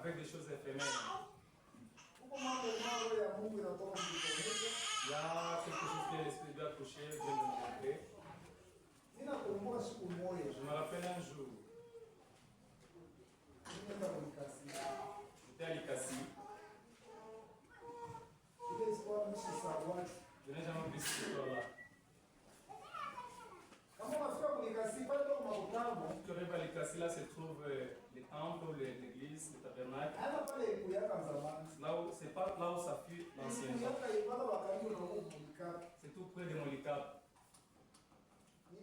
avec des choses éphémères. Il y a quelque chose que l'Esprit doit toucher, Dieu me montrer. Je me rappelle un jour, j'étais à Likasi. Je n'ai jamais vu cette histoire-là. Tu arrives à Likasi, là se trouve les temples, l'église, le tabernacle. C'est pas là où ça fut l'ancien. C'est tout près de Molikap. Je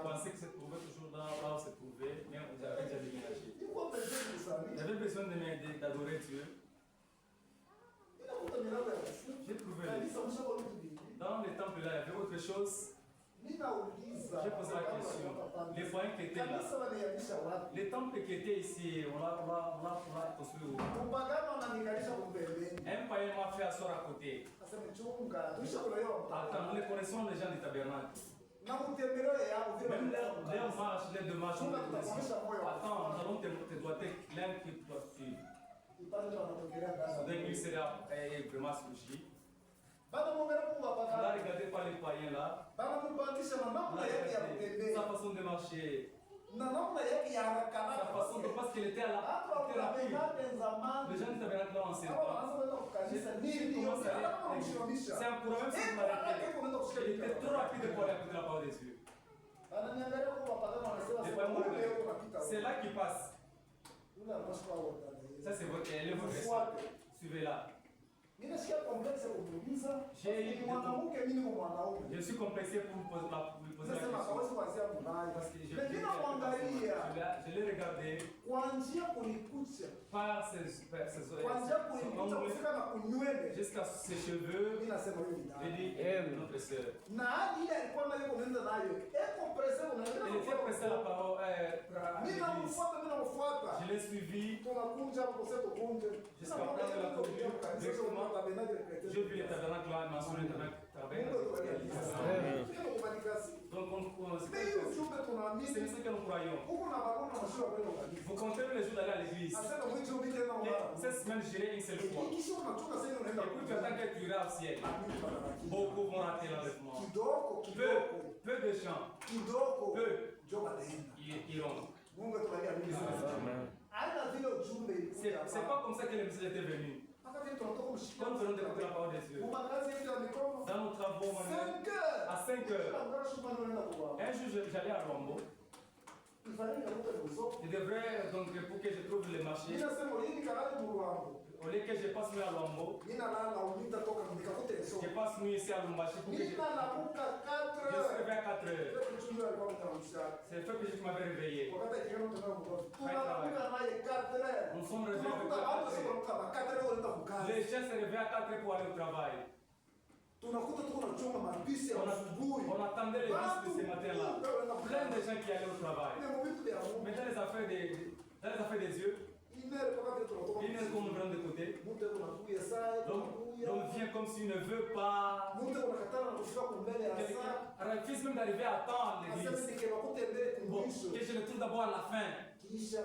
pensais que c'est trouvé toujours là où c'est trouvé, mais j'avais déjà déménagé. J'avais besoin d'adorer Dieu. J'ai trouvé. Dans les temples là, il y avait autre chose. J'ai posé la question. Les foyers qui étaient là, les temples qui étaient ici, on l'a construit où? Un païen m'a fait asseoir à côté. Attends, nous connaissons les gens du tabernacle. Même leurs marches, les deux marches, attends, nous allons te doiter l'un qui doit suivre. Soudain, lui sera vraiment surgi. On a regardé par les païens là. Sa façon de marcher. Sa façon de parce qu'il était à la thérapie. Les gens du tabernacle là, on sait pas. C'est un courant même si je m'arrêtais. Il était trop rapide pour aller écouter la parole de Dieu. C'est là qu'il passe. Ça c'est votre élève. Suivez-la. Je suis complexé pour lui poser la question. Parce que je l'ai regardé par ses oreilles jusqu'à ses cheveux. J'ai dit, notre sœur. Elle était pressée à la parole. Je l'ai suivi jusqu'à prendre la communion. J'ai vu les tabernacles là, il m'a sonné le tabernacle. Donc, c'est ce que nous croyons. Vous comptez les jours d'aller à l'église. Cette semaine, j'irai une seule fois. Et puis, tu attends que tu iras au ciel. Beaucoup vont rater l'enlèvement. Peu de gens. Peu iront. C'est pas comme ça que le message était venu. Quand nous allons écouter la parole de Dieu, dans nos travaux, à 5 heures, un jour j'allais à Lombo. Je devrais donc pour que je trouve le marché. Au lieu que je passe nuit à Lombo, je passe nuit ici à Lumbashi pour que je suis réveillé à 4 heures. C'est le fait que je m'avais réveillé. Nous sommes réveillés à 4 heures. Les gens se réveillent à 4 heures pour aller au travail. On attendait les bus de ce matin-là. Plein de gens qui allaient au travail. Mais dans les affaires des yeux, il n'est qu'on nous prend de côté. L'homme vient comme s'il ne veut pas. Il refuse même d'arriver à temps l'église. Bon, que je le trouve d'abord à la fin. Et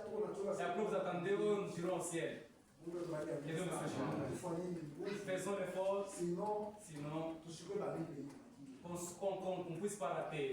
après vous attendez, nous irons au ciel. Et donc, faisons l'effort, sinon qu'on ne puisse pas rater.